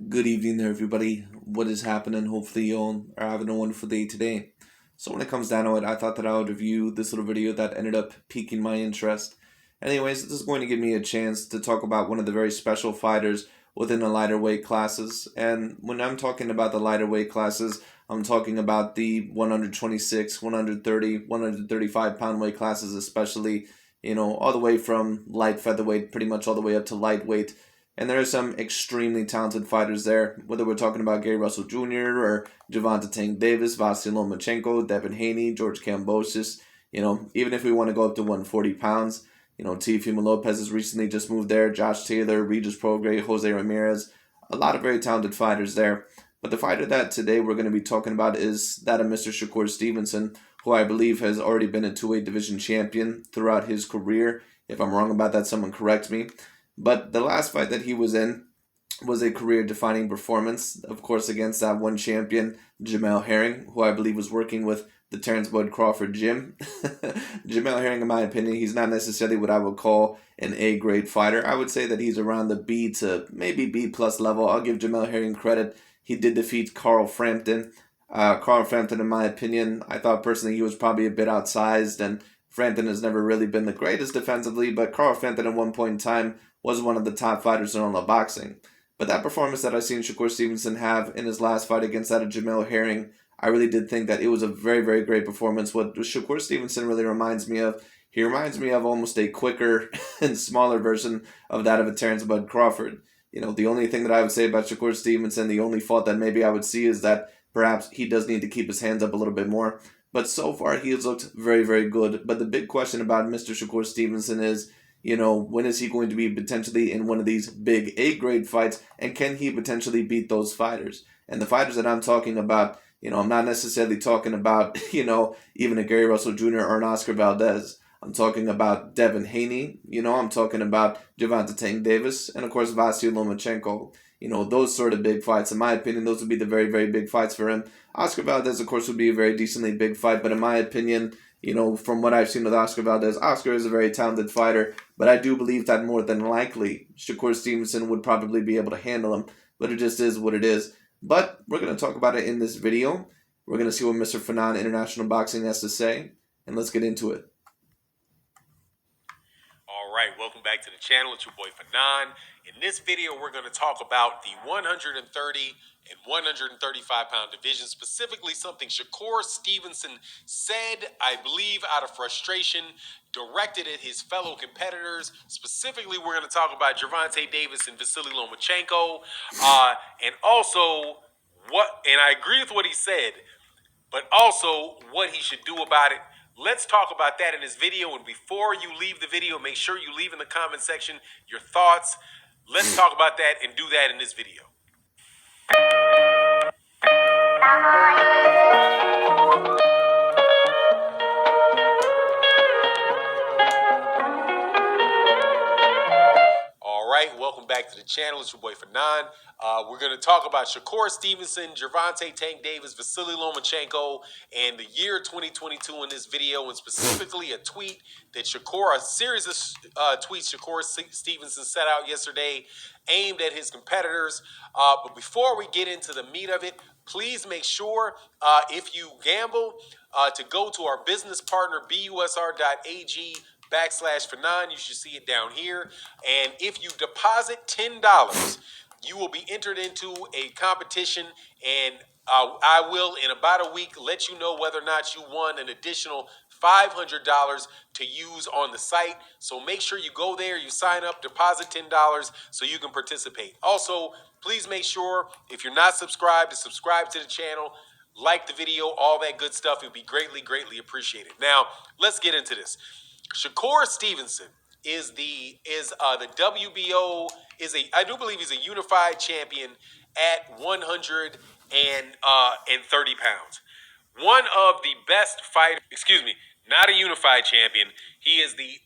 Good evening there, everybody. What is happening? Hopefully, you all are having a wonderful day today. So, when it comes down to it, I thought that I would review this little video that ended up piquing my interest. Anyways, this is going to give me a chance to talk about one of the very special fighters within the lighter weight classes. And when I'm talking about the lighter weight classes, I'm talking about the 126, 130, 135 pound weight classes, especially, all the way from light featherweight, pretty much all the way up to lightweight. And there are some extremely talented fighters there, whether we're talking about Gary Russell Jr. or Gervonta Tank Davis, Vasyl Lomachenko, Devin Haney, George Kambosos. Even if we want to go up to 140 pounds, Teofimo Lopez has recently just moved there, Josh Taylor, Regis Prograis, Jose Ramirez, a lot of very talented fighters there. But the fighter that today we're going to be talking about is that of Mr. Shakur Stevenson, who I believe has already been a 2-weight division champion throughout his career. If I'm wrong about that, someone correct me. But the last fight that he was in was a career-defining performance, of course, against that one champion, Jamel Herring, who I believe was working with the Terrence Bud Crawford gym. Jamel Herring, in my opinion, he's not necessarily what I would call an A-grade fighter. I would say that he's around the B to maybe B-plus level. I'll give Jamel Herring credit. He did defeat Carl Frampton. Carl Frampton, in my opinion, I thought personally he was probably a bit outsized, and Frampton has never really been the greatest defensively, but Carl Frampton at one point in time was one of the top fighters in all of boxing. But that performance that I've seen Shakur Stevenson have in his last fight against that of Jamel Herring, I really did think that it was a very, very great performance. What Shakur Stevenson really reminds me of, he reminds me of almost a quicker and smaller version of that of a Terrence Bud Crawford. The only thing that I would say about Shakur Stevenson, the only fault that maybe I would see is that perhaps he does need to keep his hands up a little bit more. But so far, he has looked very, very good. But the big question about Mr. Shakur Stevenson is, when is he going to be potentially in one of these big A-grade fights, and can he potentially beat those fighters? And the fighters that I'm talking about, I'm not necessarily talking about, even a Gary Russell Jr. or an Oscar Valdez. I'm talking about Devin Haney, I'm talking about Gervonta Tank Davis, and of course Vasyl Lomachenko. Those sort of big fights. In my opinion, those would be the very, very big fights for him. Oscar Valdez, of course, would be a very decently big fight, but in my opinion, from what I've seen with Oscar Valdez, Oscar is a very talented fighter, but I do believe that more than likely, Shakur Stevenson would probably be able to handle him, but it just is what it is. But we're going to talk about it in this video. We're going to see what Mr. Fannon International Boxing has to say, and let's get into it. All right, welcome back to the channel. It's your boy Fannon. In this video, we're going to talk about the 130 and 135 pound division, specifically something Shakur Stevenson said, I believe out of frustration, directed at his fellow competitors. Specifically, we're going to talk about Gervonta Davis and Vasyl Lomachenko, and also and I agree with what he said, but also what he should do about it. Let's talk about that in this video. And before you leave the video, make sure you leave in the comment section your thoughts. Let's talk about that and do that in this video. All right, welcome back to the channel. It's your boy Fannon. We're going to talk about Shakur Stevenson, Gervonta Tank Davis, Vasyl Lomachenko, and the year 2022 in this video, and specifically a tweet that a series of tweets Shakur Stevenson set out yesterday aimed at his competitors. But before we get into the meat of it, please make sure, if you gamble, to go to our business partner, busr.ag/Fannon. You should see it down here. And if you deposit $10, you will be entered into a competition, and I will, in about a week, let you know whether or not you won an additional $500 to use on the site. So make sure you go there, you sign up, deposit $10 so you can participate. Also, please make sure, if you're not subscribed, to subscribe to the channel, like the video, all that good stuff. It would be greatly, greatly appreciated. Now, let's get into this. Shakur Stevenson is the WBO I do believe he's a unified champion at 130 pounds. One of the best fighters, not a unified champion. He is the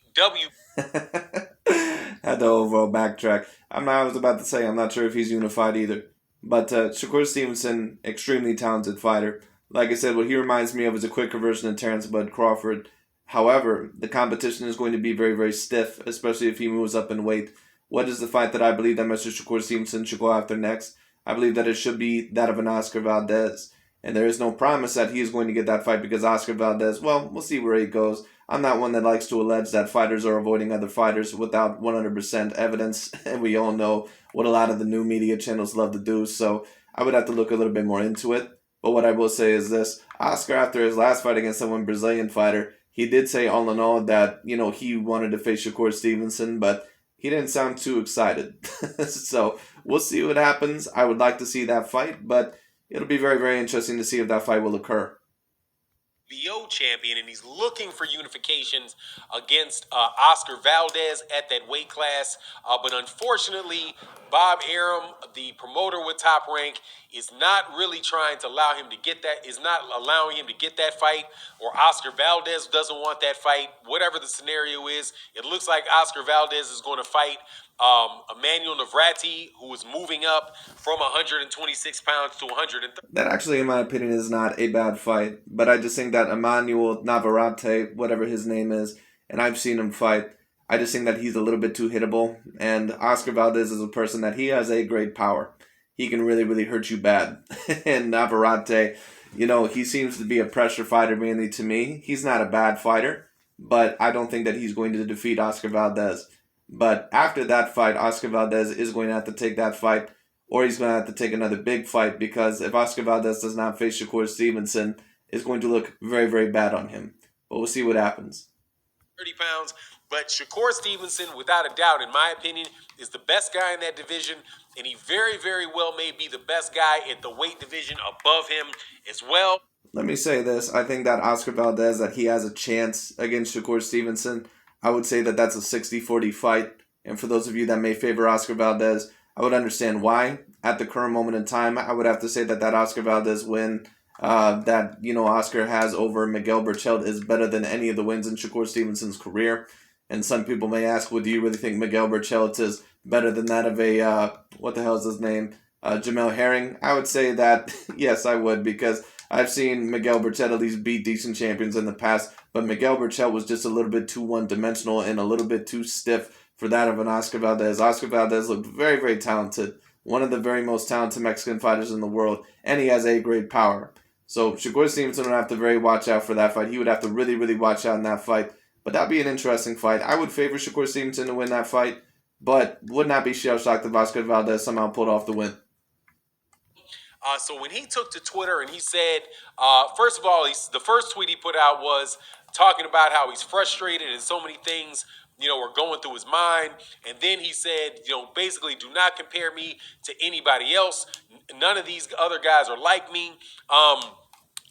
Had the overall backtrack. I was about to say, I'm not sure if he's unified either. But Shakur Stevenson, extremely talented fighter. Like I said, what he reminds me of is a quicker version of Terrence Bud Crawford. However, the competition is going to be very, very stiff, especially if he moves up in weight. What is the fight that I believe that Mr. Shakur Stevenson should go after next? I believe that it should be that of an Oscar Valdez. And there is no promise that he is going to get that fight because Oscar Valdez, well, we'll see where he goes. I'm not one that likes to allege that fighters are avoiding other fighters without 100% evidence, and we all know what a lot of the new media channels love to do, so I would have to look a little bit more into it. But what I will say is this: Oscar, after his last fight against that one Brazilian fighter, he did say all in all that, he wanted to face Shakur Stevenson, but he didn't sound too excited. So we'll see what happens. I would like to see that fight, but it'll be very, very interesting to see if that fight will occur. VO champion, and he's looking for unifications against Oscar Valdez at that weight class. But unfortunately, Bob Arum, the promoter with Top Rank, is not really trying to allow him to get that, is not allowing him to get that fight, or Oscar Valdez doesn't want that fight. Whatever the scenario is, it looks like Oscar Valdez is going to fight Emmanuel Navrati, who is moving up from 126 pounds to 130. That actually, in my opinion, is not a bad fight. But I just think that Emmanuel Navarrete, whatever his name is, and I've seen him fight, I just think that he's a little bit too hittable. And Oscar Valdez is a person that he has a great power. He can really, really hurt you bad. And Navarrete, he seems to be a pressure fighter mainly to me. He's not a bad fighter, but I don't think that he's going to defeat Oscar Valdez. But after that fight, Oscar Valdez is going to have to take that fight, or he's going to have to take another big fight, because if Oscar Valdez does not face Shakur Stevenson, it's going to look very, very bad on him. But we'll see what happens. 30 pounds. But Shakur Stevenson, without a doubt, in my opinion, is the best guy in that division. And he very, very well may be the best guy at the weight division above him as well. Let me say this. I think that Oscar Valdez, that he has a chance against Shakur Stevenson. I would say that that's a 60-40 fight. And for those of you that may favor Oscar Valdez, I would understand why. At the current moment in time, I would have to say that Oscar Valdez win that Oscar has over Miguel Berchelt is better than any of the wins in Shakur Stevenson's career. And some people may ask, well, do you really think Miguel Berchelt is better than that of a, what the hell is his name, Jamel Herring? I would say that, yes, I would, because I've seen Miguel Berchelt at least beat decent champions in the past, but Miguel Berchelt was just a little bit too one-dimensional and a little bit too stiff for that of an Oscar Valdez. Oscar Valdez looked very, very talented, one of the very most talented Mexican fighters in the world, and he has a great power. So Shakur Stevenson would have to very watch out for that fight. He would have to really, really watch out in that fight. But that'd be an interesting fight. I would favor Shakur Stevenson to win that fight, but would not be shell-shocked if Oscar Valdez somehow pulled off the win. So when he took to Twitter and he said, first of all, the first tweet he put out was talking about how he's frustrated and so many things, were going through his mind. And then he said, basically, do not compare me to anybody else. None of these other guys are like me.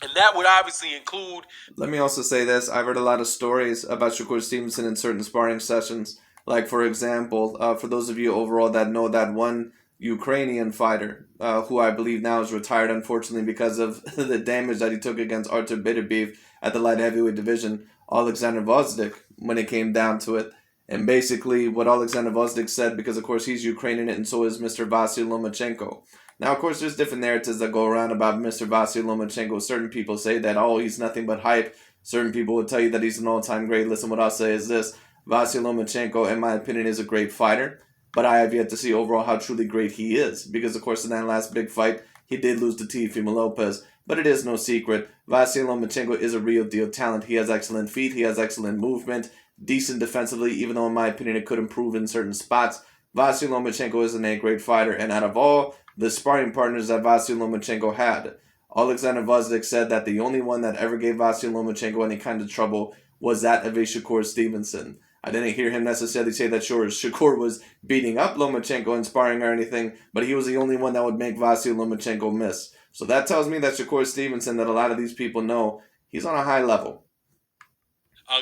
And that would obviously include... Let me also say this. I've heard a lot of stories about Shakur Stevenson in certain sparring sessions. Like, for example, for those of you overall that know that one Ukrainian fighter, who I believe now is retired, unfortunately, because of the damage that he took against Artur Beterbiev at the light heavyweight division, Alexander Vozdik, when it came down to it. And basically what Alexander Vozdik said, because of course he's Ukrainian and so is Mr. Vasyl Lomachenko. Now, of course, there's different narratives that go around about Mr. Vasyl Lomachenko. Certain people say that, oh, he's nothing but hype. Certain people would tell you that he's an all-time great. Listen, what I'll say is this. Vasyl Lomachenko, in my opinion, is a great fighter. But I have yet to see overall how truly great he is. Because, of course, in that last big fight, he did lose to Teofimo Lopez. But it is no secret. Vasyl Lomachenko is a real deal talent. He has excellent feet. He has excellent movement. Decent defensively, even though, in my opinion, it could improve in certain spots. Vasyl Lomachenko is a great fighter. And out of all the sparring partners that Vasyl Lomachenko had, Alexander Vozdik said that the only one that ever gave Vasyl Lomachenko any kind of trouble was that of a Shakur Stevenson. I didn't hear him necessarily say that Shakur was beating up Lomachenko in sparring or anything, but he was the only one that would make Vasyl Lomachenko miss. So that tells me that Shakur Stevenson, that a lot of these people know, he's on a high level.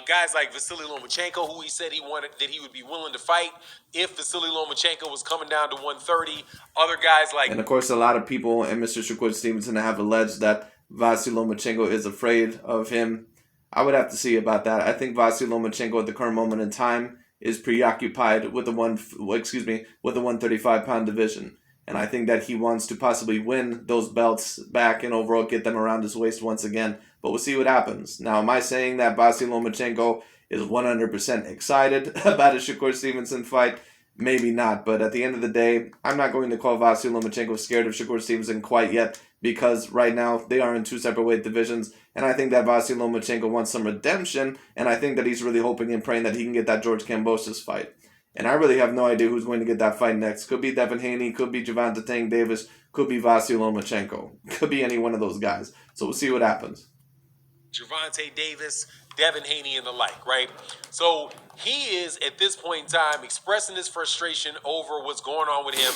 Guys like Vasyl Lomachenko, who he said that he would be willing to fight if Vasyl Lomachenko was coming down to 130. Other guys like... And of course, a lot of people and Mr. Shakur Stevenson have alleged that Vasyl Lomachenko is afraid of him. I would have to see about that. I think Vasyl Lomachenko at the current moment in time is preoccupied with the 135-pound division. And I think that he wants to possibly win those belts back and overall get them around his waist once again. But we'll see what happens. Now, am I saying that Vasyl Lomachenko is 100% excited about a Shakur Stevenson fight? maybe not. But at the end of the day, I'm not going to call Vasyl Lomachenko scared of Shakur Stevenson quite yet, because right now they are in two separate weight divisions. And I think that Vasyl Lomachenko wants some redemption, and I think that he's really hoping and praying that he can get that George Kambosos fight. And I really have no idea who's going to get that fight next. Could be Devin Haney, could be Gervonta Tank Davis, could be Vasyl Lomachenko. Could be any one of those guys. So we'll see what happens. Gervonta Davis, Devin Haney, and the like, right? So he is, at this point in time, expressing his frustration over what's going on with him.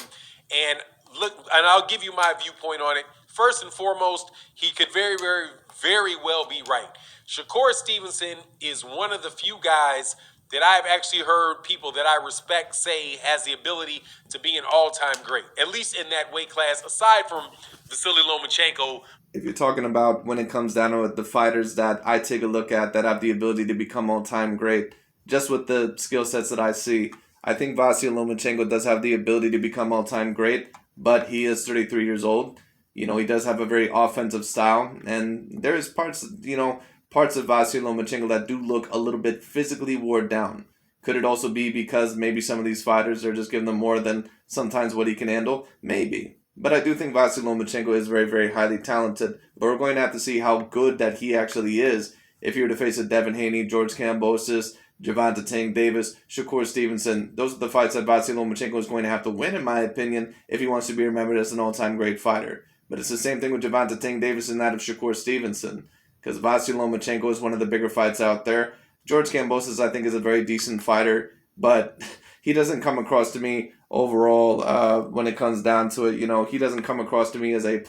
And look, and I'll give you my viewpoint on it. First and foremost, he could very, very, very well be right. Shakur Stevenson is one of the few guys that I've actually heard people that I respect say has the ability to be an all-time great, at least in that weight class, aside from Vasyl Lomachenko. If you're talking about when it comes down to it, the fighters that I take a look at that have the ability to become all-time great, just with the skill sets that I see, I think Vasyl Lomachenko does have the ability to become all-time great, but he is 33 years old. You know, he does have a very offensive style, and there is parts of Vasyl Lomachenko that do look a little bit physically wore down. Could it also be because maybe some of these fighters are just giving them more than sometimes what he can handle? Maybe. But I do think Vasyl Lomachenko is very, very highly talented. But we're going to have to see how good that he actually is if you were to face a Devin Haney, George Kambosos, Gervonta Tank Davis, Shakur Stevenson. Those are the fights that Vasyl Lomachenko is going to have to win, in my opinion, if he wants to be remembered as an all-time great fighter. But it's the same thing with Gervonta Tank Davis and that of Shakur Stevenson, because Vasyl Lomachenko is one of the bigger fights out there. George Kambosos, I think, is a very decent fighter, but he doesn't come across to me overall when it comes down to it. You know, he doesn't come across to me as A+.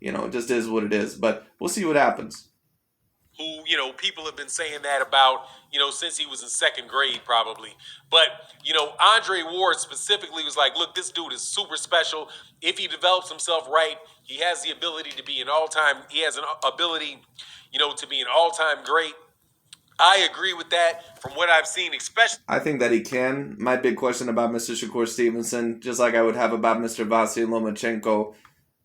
You know, it just is what it is. But we'll see what happens. Who, you know, people have been saying that about, you know, since he was in second grade probably. But, you know, Andre Ward specifically was like, look, this dude is super special. If he develops himself right, he has the ability to be an all-time, he has an ability, you know, to be an all-time great. I agree with that from what I've seen, especially. I think that he can. My big question about Mr. Shakur Stevenson, just like I would have about Mr. Vasyl Lomachenko,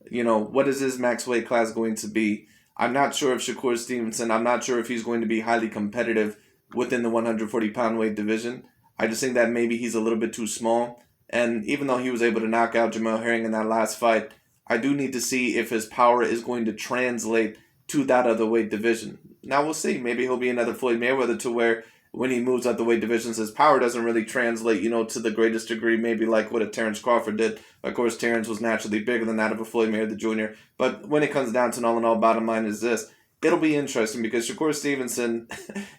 you know, what is his max weight class going to be? I'm not sure if Shakur Stevenson, I'm not sure if he's going to be highly competitive within the 140-pound weight division. I just think that maybe he's a little bit too small. And even though he was able to knock out Jamel Herring in that last fight, I do need to see if his power is going to translate to that other weight division. Now we'll see. Maybe he'll be another Floyd Mayweather, to where when he moves up the weight divisions, his power doesn't really translate, you know, to the greatest degree, maybe like what a Terrence Crawford did. Of course, Terrence was naturally bigger than that of a Floyd Mayweather Jr. But when it comes down to an all-in-all, bottom line is this. It'll be interesting because Shakur Stevenson,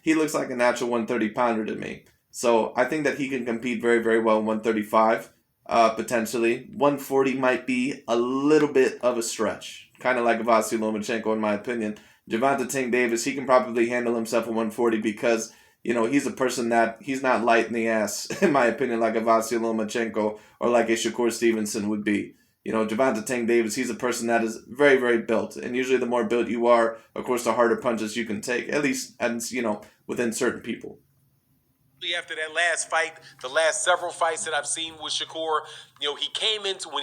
he looks like a natural 130-pounder to me. So I think that he can compete very, very well in 135, potentially. 140 might be a little bit of a stretch, kind of like Vasyl Lomachenko, in my opinion. Gervonta Tank Davis, he can probably handle himself at 140 because, you know, he's a person that he's not light in the ass, in my opinion, like a Vasyl Lomachenko or like a Shakur Stevenson would be. You know, Gervonta Tank Davis, he's a person that is very, very built. And usually the more built you are, of course, the harder punches you can take, at least, and you know, within certain people. After that last fight, the last several fights that I've seen with Shakur, you know, when he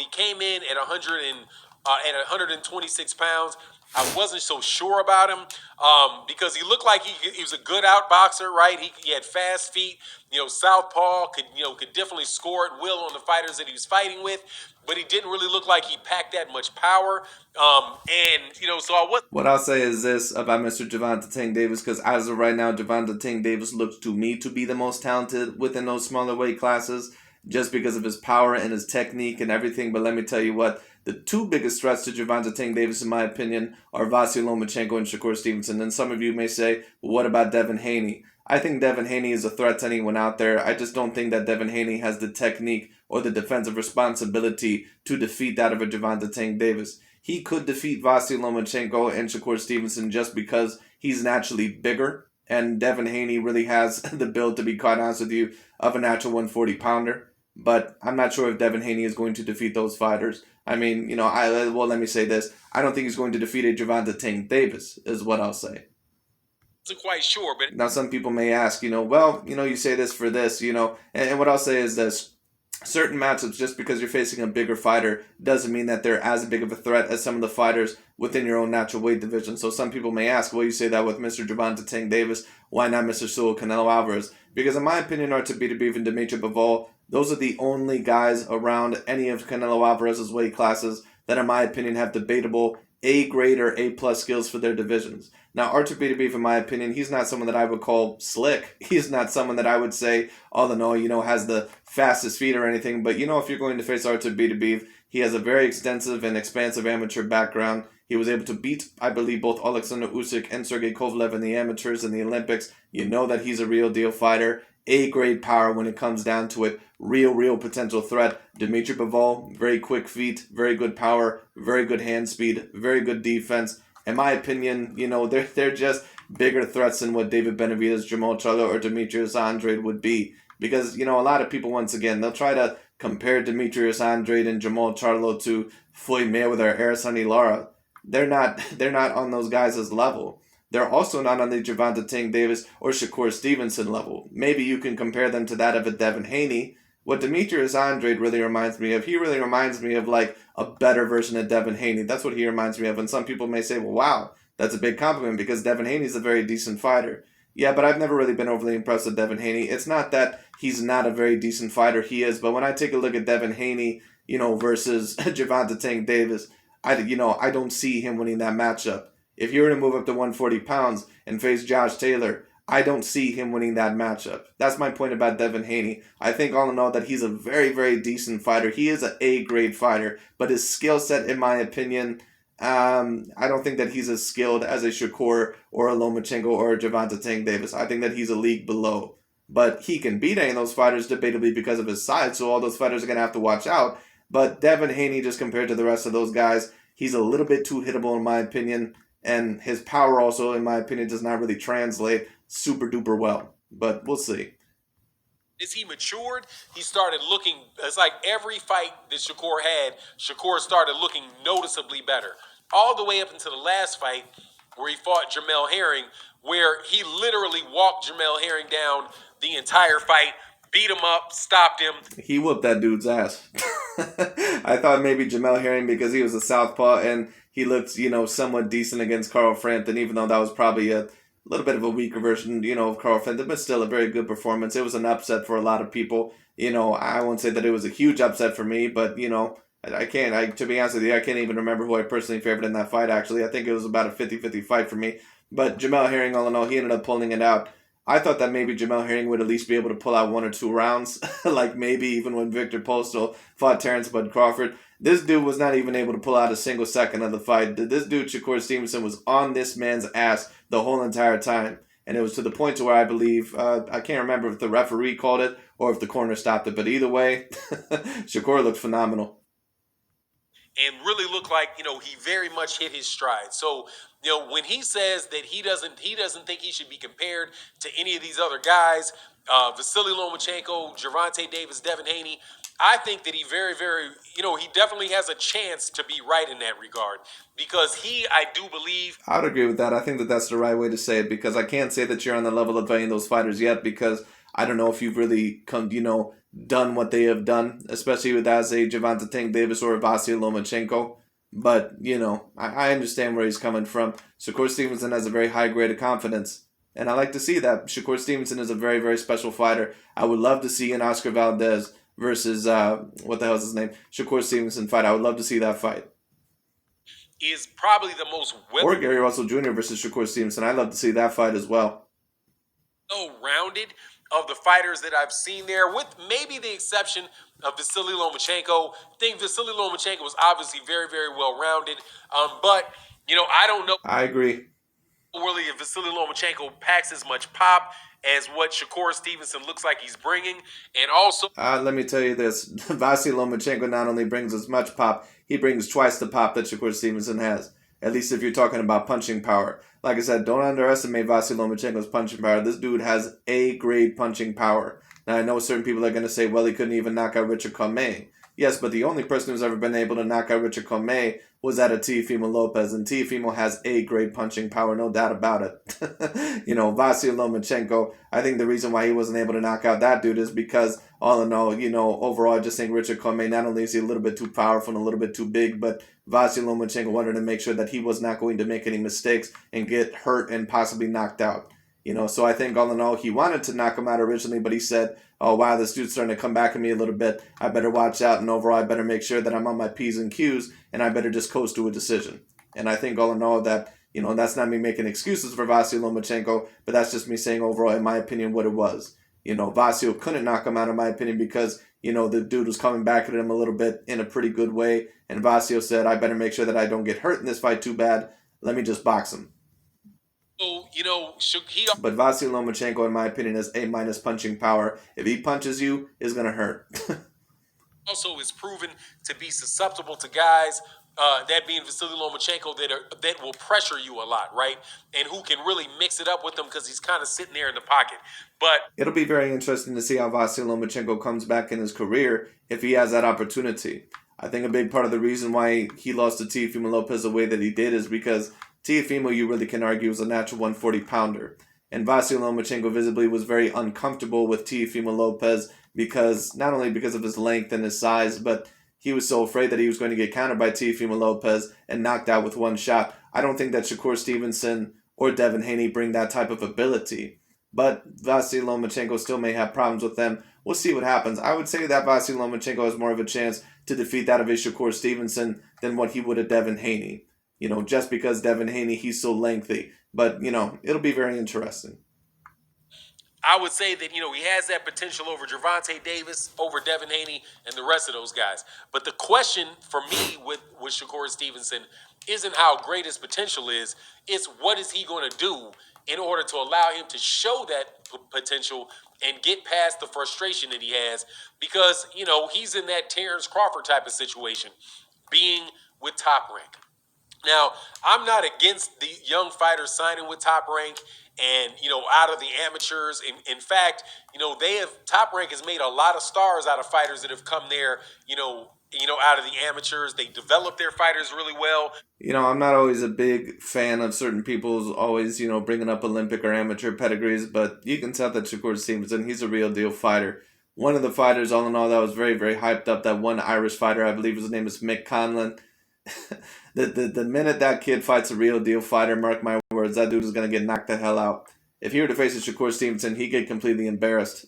came in at 126 pounds, I wasn't so sure about him because he looked like he was a good outboxer, right? He had fast feet, you know, southpaw, could definitely score at will on the fighters that he was fighting with, but he didn't really look like he packed that much power. And, you know, so I was. What I'll say is this about Mr. Gervonta Tank Davis, because as of right now, Gervonta Tank Davis looks to me to be the most talented within those smaller weight classes, just because of his power and his technique and everything. But let me tell you what, the two biggest threats to Gervonta Tank Davis, in my opinion, are Vasyl Lomachenko and Shakur Stevenson. And some of you may say, well, what about Devin Haney? I think Devin Haney is a threat to anyone out there. I just don't think that Devin Haney has the technique or the defensive responsibility to defeat that of a Gervonta Tank Davis. He could defeat Vasyl Lomachenko and Shakur Stevenson just because he's naturally bigger. And Devin Haney really has the build, to be quite honest with you, of a natural 140-pounder. But I'm not sure if Devin Haney is going to defeat those fighters. I mean, you know, let me say this. I don't think he's going to defeat a Gervonta Tank Davis, is what I'll say. Wasn't quite sure, but now some people may ask, you know, well, you know, you say this for this, you know, and what I'll say is this. Certain matchups, just because you're facing a bigger fighter, doesn't mean that they're as big of a threat as some of the fighters within your own natural weight division. So some people may ask, well, you say that with Mr. Gervonta Tank Davis, why not Mr. Saul Canelo Alvarez? Because in my opinion, or to be even Dimitri Bivol, Those are the only guys around any of Canelo Alvarez's weight classes that, in my opinion, have debatable A grade or A plus skills for their divisions. Now, Artur Beterbiev, in my opinion, he's not someone that I would call slick. He's not someone that I would say, all in all, has the fastest feet or anything. But, if you're going to face Artur Beterbiev, he has a very extensive and expansive amateur background. He was able to beat, I believe, both Alexander Usyk and Sergey Kovalev in the amateurs and the Olympics. You know that he's a real deal fighter. A-grade power when it comes down to it. Real potential threat. Dimitri Bivol, very quick feet, very good power, very good hand speed, very good defense. In my opinion, they're just bigger threats than what David Benavidez, Jamal Charlo, or Demetrius Andrade would be. Because, a lot of people, once again, they'll try to compare Demetrius Andrade and Jamal Charlo to Floyd Mayweather, Araceli Lara. They're not on those guys' level. They're also not on the Gervonta Tank Davis or Shakur Stevenson level. Maybe you can compare them to that of a Devin Haney. What Demetrius Andrade really reminds me of, he really reminds me of like a better version of Devin Haney. That's what he reminds me of. And some people may say, well, wow, that's a big compliment because Devin Haney's a very decent fighter. Yeah, but I've never really been overly impressed with Devin Haney. It's not that he's not a very decent fighter. He is. But when I take a look at Devin Haney, versus Gervonta Tank Davis, I don't see him winning that matchup. If you were to move up to 140 pounds and face Josh Taylor, I don't see him winning that matchup. That's my point about Devin Haney. I think all in all that he's a very decent fighter. He is an A-grade fighter, but his skill set, in my opinion, I don't think that he's as skilled as a Shakur or a Lomachenko or a Gervonta Tank Davis. I think that he's a league below. But he can beat any of those fighters debatably because of his size, so all those fighters are going to have to watch out. But Devin Haney, just compared to the rest of those guys, he's a little bit too hittable in my opinion. And his power also, in my opinion, does not really translate super duper well. But we'll see. As he matured, he started looking, it's like every fight that Shakur had, Shakur started looking noticeably better. All the way up until the last fight where he fought Jamel Herring, where he literally walked Jamel Herring down the entire fight, beat him up, stopped him. He whooped that dude's ass. I thought maybe Jamel Herring because he was a southpaw and he looked, somewhat decent against Carl Frampton, even though that was probably a little bit of a weaker version, of Carl Frampton, but still a very good performance. It was an upset for a lot of people. I won't say that it was a huge upset for me, but, to be honest with you, I can't even remember who I personally favored in that fight, actually. I think it was about a 50-50 fight for me. But Jamel Herring, all in all, he ended up pulling it out. I thought that maybe Jamel Herring would at least be able to pull out 1 or 2 rounds, like maybe even when Victor Postal fought Terrence Bud Crawford. This dude was not even able to pull out a single second of the fight. This dude, Shakur Stevenson, was on this man's ass the whole entire time. And it was to the point to where I believe, I can't remember if the referee called it or if the corner stopped it, but either way, Shakur looked phenomenal. And really looked like, he very much hit his stride. So, when he says that he doesn't think he should be compared to any of these other guys, Vasyl Lomachenko, Gervonta Davis, Devin Haney, I think that he he definitely has a chance to be right in that regard because I do believe. I would agree with that. I think that that's the right way to say it because I can't say that you're on the level of any of those fighters yet because I don't know if you've really come, done what they have done, especially with as a Gervonta Tank Davis or a Vasyl Lomachenko. But, I understand where he's coming from. Shakur Stevenson has a very high grade of confidence. And I like to see that. Shakur Stevenson is a very special fighter. I would love to see an Oscar Valdez versus, what the hell is his name? Shakur Stevenson fight. I would love to see that fight. Is probably the most or Gary Russell Jr. versus Shakur Stevenson. I'd love to see that fight as well. Rounded of the fighters that I've seen there, with maybe the exception of Vasyl Lomachenko. I think Vasyl Lomachenko was obviously very well rounded. But, I don't know. I agree. Really, if Vasyl Lomachenko packs as much pop as what Shakur Stevenson looks like he's bringing. And also, let me tell you this. Vasyl Lomachenko not only brings as much pop, he brings twice the pop that Shakur Stevenson has. At least if you're talking about punching power. Like I said, don't underestimate Vasyl Lomachenko's punching power. This dude has A-grade punching power. Now, I know certain people are going to say, well, he couldn't even knock out Richard Commey. Yes, but the only person who's ever been able to knock out Richard Commey was that of Teofimo Lopez, and Teofimo has A-grade punching power, no doubt about it. Vasyl Lomachenko, I think the reason why he wasn't able to knock out that dude is because, all in all, overall, I just think Richard Commey, not only is he a little bit too powerful and a little bit too big, but Vasyl Lomachenko wanted to make sure that he was not going to make any mistakes and get hurt and possibly knocked out. So I think all in all, he wanted to knock him out originally, but he said, oh, wow, this dude's starting to come back at me a little bit. I better watch out, and overall, I better make sure that I'm on my P's and Q's, and I better just coast to a decision. And I think all in all that, that's not me making excuses for Vasyl Lomachenko, but that's just me saying overall, in my opinion, what it was. Vasyl couldn't knock him out, in my opinion, because, the dude was coming back at him a little bit in a pretty good way, and Vasyl said, I better make sure that I don't get hurt in this fight too bad. Let me just box him. So, But Vasyl Lomachenko, in my opinion, has A- punching power. If he punches you, it's going to hurt. also is proven to be susceptible to guys, that being Vasyl Lomachenko, that will pressure you a lot, right? And who can really mix it up with them because he's kind of sitting there in the pocket. But it'll be very interesting to see how Vasyl Lomachenko comes back in his career if he has that opportunity. I think a big part of the reason why he lost to Teofimo Lopez the way that he did is because Teofimo, you really can argue, was a natural 140-pounder. And Vasyl Lomachenko visibly was very uncomfortable with Teofimo Lopez because not only because of his length and his size, but he was so afraid that he was going to get countered by Teofimo Lopez and knocked out with one shot. I don't think that Shakur Stevenson or Devin Haney bring that type of ability. But Vasyl Lomachenko still may have problems with them. We'll see what happens. I would say that Vasyl Lomachenko has more of a chance to defeat that of a Shakur Stevenson than what he would have Devin Haney. Just because Devin Haney, he's so lengthy. But, it'll be very interesting. I would say that, he has that potential over Gervonta Davis, over Devin Haney, and the rest of those guys. But the question for me with Shakur Stevenson isn't how great his potential is. It's what is he going to do in order to allow him to show that potential and get past the frustration that he has. Because, he's in that Terrence Crawford type of situation, being with Top Rank. Now, I'm not against the young fighters signing with Top Rank and, out of the amateurs. In fact, Top Rank has made a lot of stars out of fighters that have come there, out of the amateurs. They develop their fighters really well. I'm not always a big fan of certain people's always, bringing up Olympic or amateur pedigrees, but you can tell that Shakur Stevenson, he's a real deal fighter. One of the fighters, all in all, that was very, very hyped up, that one Irish fighter, I believe his name is Mick Conlan. The minute that kid fights a real deal fighter, mark my words, that dude is going to get knocked the hell out. If he were to face a Shakur Stevenson, he'd get completely embarrassed.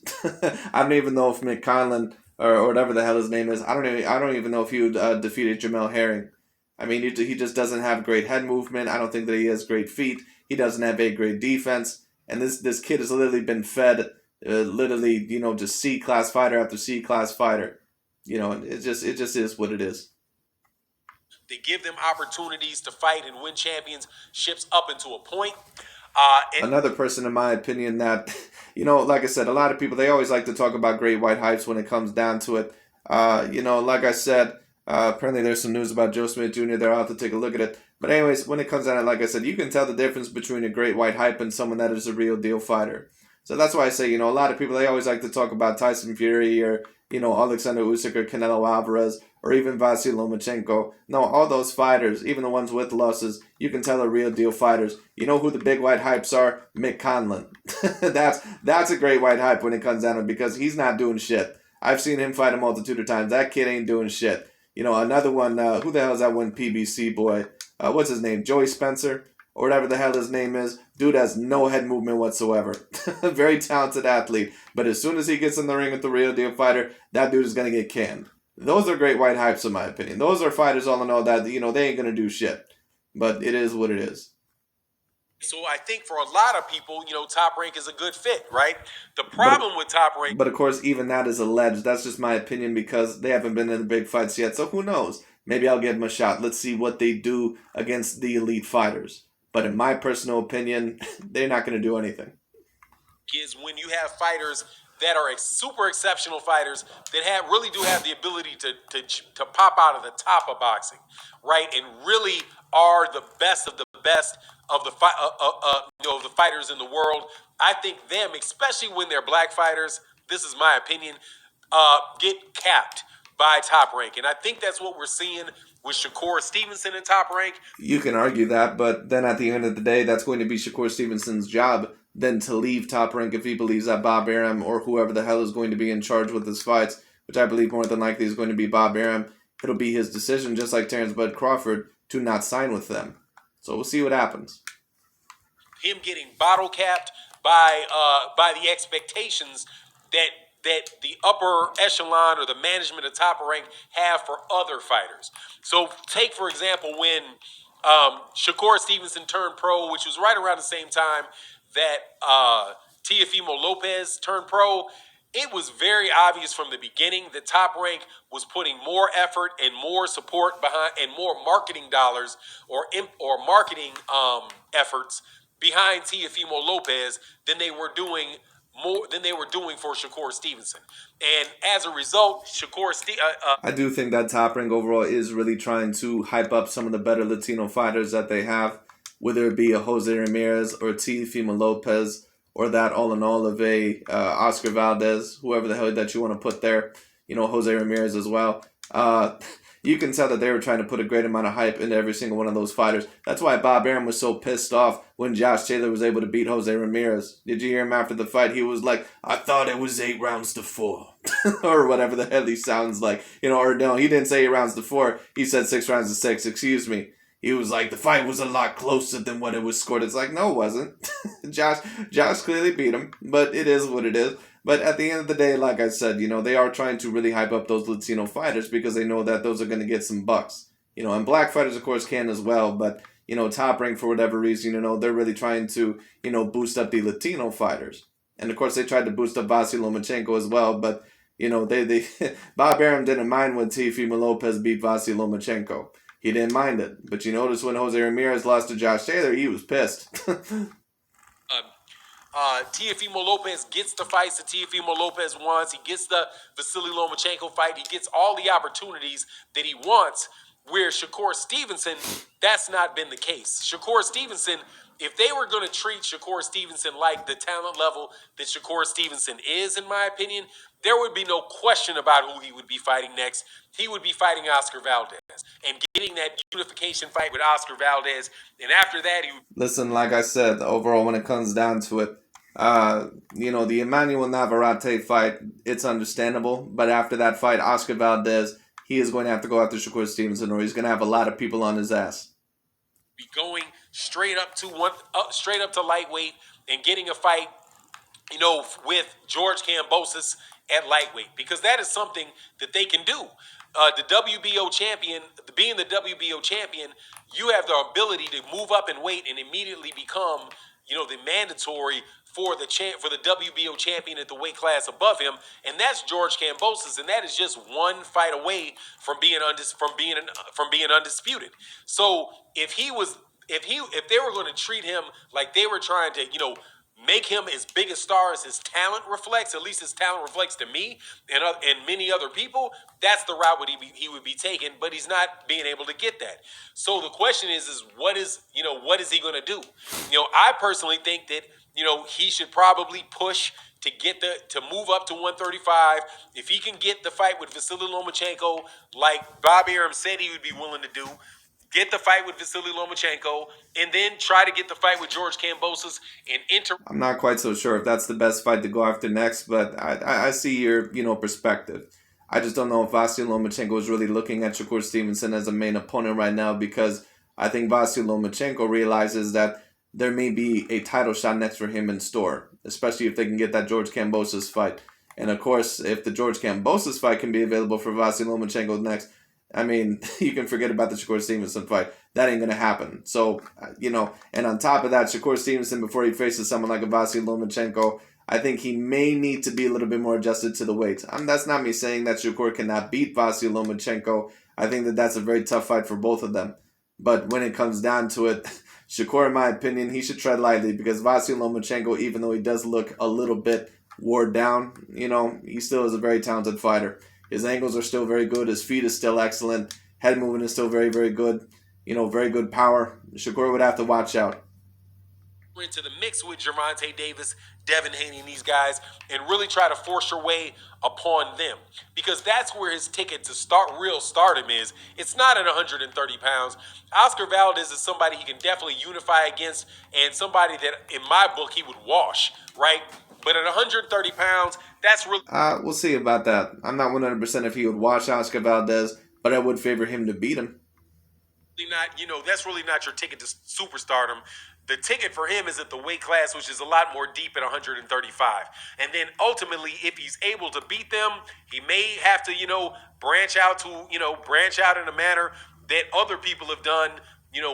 I don't even know if Mick Conlan, or whatever the hell his name is, I don't even know if he would defeat Jamel Herring. I mean, he just doesn't have great head movement. I don't think that he has great feet. He doesn't have a great defense. And this kid has literally been fed, just C-class fighter after C-class fighter. It just is what it is. They give them opportunities to fight and win championships up into a point. Another person, in my opinion, that, like I said, a lot of people, they always like to talk about great white hypes when it comes down to it. Like I said, apparently there's some news about Joe Smith Jr. They're out to take a look at it. But anyways, when it comes down to it, like I said, you can tell the difference between a great white hype and someone that is a real deal fighter. So that's why I say, a lot of people, they always like to talk about Tyson Fury or, Alexander Usyk or Canelo Alvarez or even Vasyl Lomachenko. No, all those fighters, even the ones with losses, you can tell are real deal fighters. You know who the big white hypes are? Mick Conlan. That's a great white hype when it comes down to it because he's not doing shit. I've seen him fight a multitude of times. That kid ain't doing shit. Another one, who the hell is that one PBC boy? What's his name? Joey Spencer? Or whatever the hell his name is. Dude has no head movement whatsoever. Very talented athlete. But as soon as he gets in the ring with the real deal fighter, that dude is going to get canned. Those are great white hypes in my opinion. Those are fighters all in all that, they ain't going to do shit. But it is what it is. So I think for a lot of people, Top Rank is a good fit, right? The problem with Top Rank... But of course, even that is alleged. That's just my opinion because they haven't been in the big fights yet. So who knows? Maybe I'll give them a shot. Let's see what they do against the elite fighters. But in my personal opinion, they're not going to do anything. Is when you have fighters that are super exceptional fighters that really do have the ability to pop out of the top of boxing, right? And really are the best of the the fighters in the world. I think them, especially when they're black fighters, this is my opinion, get capped by Top Rank. And I think that's what we're seeing with Shakur Stevenson in Top Rank. You can argue that, but then at the end of the day, that's going to be Shakur Stevenson's job then to leave Top Rank if he believes that Bob Arum or whoever the hell is going to be in charge with his fights, which I believe more than likely is going to be Bob Arum. It'll be his decision, just like Terrence Bud Crawford, to not sign with them. So we'll see what happens. Him getting bottle capped by the expectations that the upper echelon or the management of Top Rank have for other fighters. So take for example when Shakur Stevenson turned pro, which was right around the same time that Teofimo Lopez turned pro. It was very obvious from the beginning that Top Rank was putting more effort and more support behind and more marketing dollars or marketing efforts behind Teofimo Lopez than they were doing for Shakur Stevenson. And as a result, I do think that Top Rank overall is really trying to hype up some of the better Latino fighters that they have, whether it be a Jose Ramirez or Teofimo Lopez or that all in all of a Oscar Valdez, whoever the hell that you want to put there, Jose Ramirez as well. You can tell that they were trying to put a great amount of hype into every single one of those fighters. That's why Bob Arum was so pissed off when Josh Taylor was able to beat Jose Ramirez. Did you hear him after the fight? He was like, I thought it was 8 rounds to 4. Or whatever the hell he sounds like. Or no, he didn't say 8 rounds to 4. He said 6 rounds to 6, excuse me. He was like, the fight was a lot closer than what it was scored. It's like, no, it wasn't. Josh clearly beat him, but it is what it is. But at the end of the day, like I said, they are trying to really hype up those Latino fighters because they know that those are going to get some bucks. And black fighters, of course, can as well. But, Top Rank, for whatever reason, they're really trying to, boost up the Latino fighters. And, of course, they tried to boost up Vasyl Lomachenko as well. But, they Bob Arum didn't mind when Teofimo Lopez beat Vasyl Lomachenko. He didn't mind it. But you notice when Jose Ramirez lost to Josh Taylor, he was pissed. Teofimo Lopez gets the fights that Teofimo Lopez wants. He gets the Vasyl Lomachenko fight. He gets all the opportunities that he wants. Where Shakur Stevenson, that's not been the case. Shakur Stevenson, if they were going to treat Shakur Stevenson like the talent level that Shakur Stevenson is, in my opinion, there would be no question about who he would be fighting next. He would be fighting Oscar Valdez and getting that unification fight with Oscar Valdez. And after that, he would... Listen, like I said, overall, when it comes down to it, the Emmanuel Navarrete fight, it's understandable. But after that fight, Oscar Valdez, he is going to have to go after Shakur Stevenson, or he's going to have a lot of people on his ass. Be going straight up to lightweight and getting a fight, with George Kambosos at lightweight, because that is something that they can do. The WBO champion, being the WBO champion, you have the ability to move up in weight and immediately become, the mandatory for the WBO champion at the weight class above him, and that's George Kambosos, and that is just one fight away from being undisputed. So if they were going to treat him like they were trying to, make him as big a star as his talent reflects, at least his talent reflects to me and many other people, that's the route he would be taking, but he's not being able to get that. So the question is what is he going to do? I personally think that, he should probably push to move up to 135. If he can get the fight with Vasyl Lomachenko, like Bob Arum said he would be willing to do, get the fight with Vasyl Lomachenko, and then try to get the fight with George Kambosos and enter. I'm not quite so sure if that's the best fight to go after next, but I see your perspective. I just don't know if Vasyl Lomachenko is really looking at Shakur Stevenson as a main opponent right now, because I think Vasyl Lomachenko realizes that there may be a title shot next for him in store, especially if they can get that George Kambosos fight. And of course, if the George Kambosos fight can be available for Vasyl Lomachenko next, I mean, you can forget about the Shakur Stevenson fight. That ain't going to happen. So, and on top of that, Shakur Stevenson, before he faces someone like a Vasyl Lomachenko, I think he may need to be a little bit more adjusted to the weight. That's not me saying that Shakur cannot beat Vasyl Lomachenko. I think that that's a very tough fight for both of them. But when it comes down to it, Shakur, in my opinion, he should tread lightly, because Vasyl Lomachenko, even though he does look a little bit wore down, he still is a very talented fighter. His angles are still very good. His feet is still excellent. Head movement is still very, very good. Very good power. Shakur would have to watch out. Into the mix with Gervonta Davis, Devin Haney, and these guys, and really try to force your way upon them, because that's where his ticket to real stardom is. It's not at 130 pounds. Oscar Valdez is somebody he can definitely unify against, and somebody that, in my book, he would wash, right? But at 130 pounds, that's really... We'll see about that. I'm not 100% if he would wash Oscar Valdez, but I would favor him to beat him. That's really not your ticket to superstardom. The ticket for him is at the weight class, which is a lot more deep at 135. And then ultimately, if he's able to beat them, he may have to, branch out in a manner that other people have done,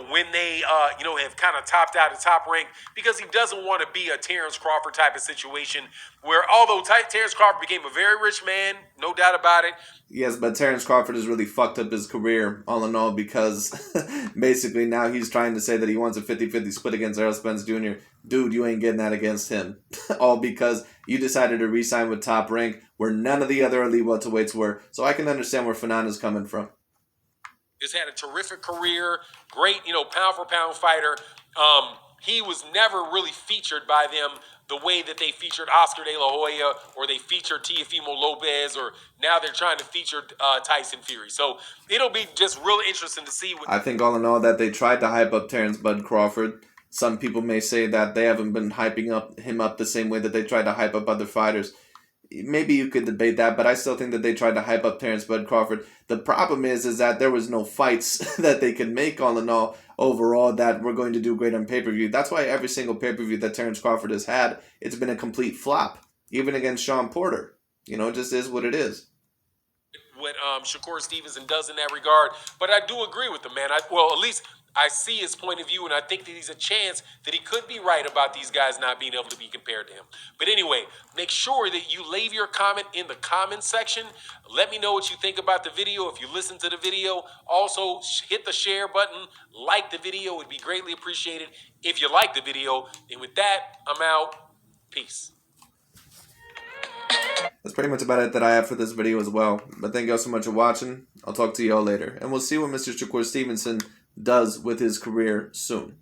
when they, have kind of topped out at top rank, because he doesn't want to be a Terrence Crawford type of situation where, although Terrence Crawford became a very rich man, no doubt about it. Yes, but Terrence Crawford has really fucked up his career, all in all, because basically now he's trying to say that he wants a 50-50 split against Errol Spence Jr. Dude, you ain't getting that against him. All because you decided to re-sign with Top Rank, where none of the other elite welterweights were. So I can understand where Fannon is coming from. Has had a terrific career, great, pound for pound fighter. He was never really featured by them the way that they featured Oscar De La Hoya, or they featured Teofimo Lopez, or now they're trying to feature Tyson Fury. So it'll be just really interesting to see. I think all in all that they tried to hype up Terrence Bud Crawford. Some people may say that they haven't been hyping him up the same way that they tried to hype up other fighters. Maybe you could debate that, but I still think that they tried to hype up Terrence Bud Crawford. The problem is that there was no fights that they could make all in all overall that were going to do great on pay-per-view. That's why every single pay-per-view that Terrence Crawford has had, it's been a complete flop. Even against Sean Porter. It just is what it is. What Shakur Stevenson does in that regard. But I do agree with the man. At least I see his point of view, and I think that he's a chance that he could be right about these guys not being able to be compared to him. But anyway, make sure that you leave your comment in the comment section. Let me know what you think about the video. If you listen to the video, also hit the share button, like the video. It would be greatly appreciated if you like the video. And with that, I'm out. Peace. That's pretty much about it that I have for this video as well. But thank y'all so much for watching. I'll talk to y'all later. And we'll see what Mr. Shakur Stevenson does with his career soon.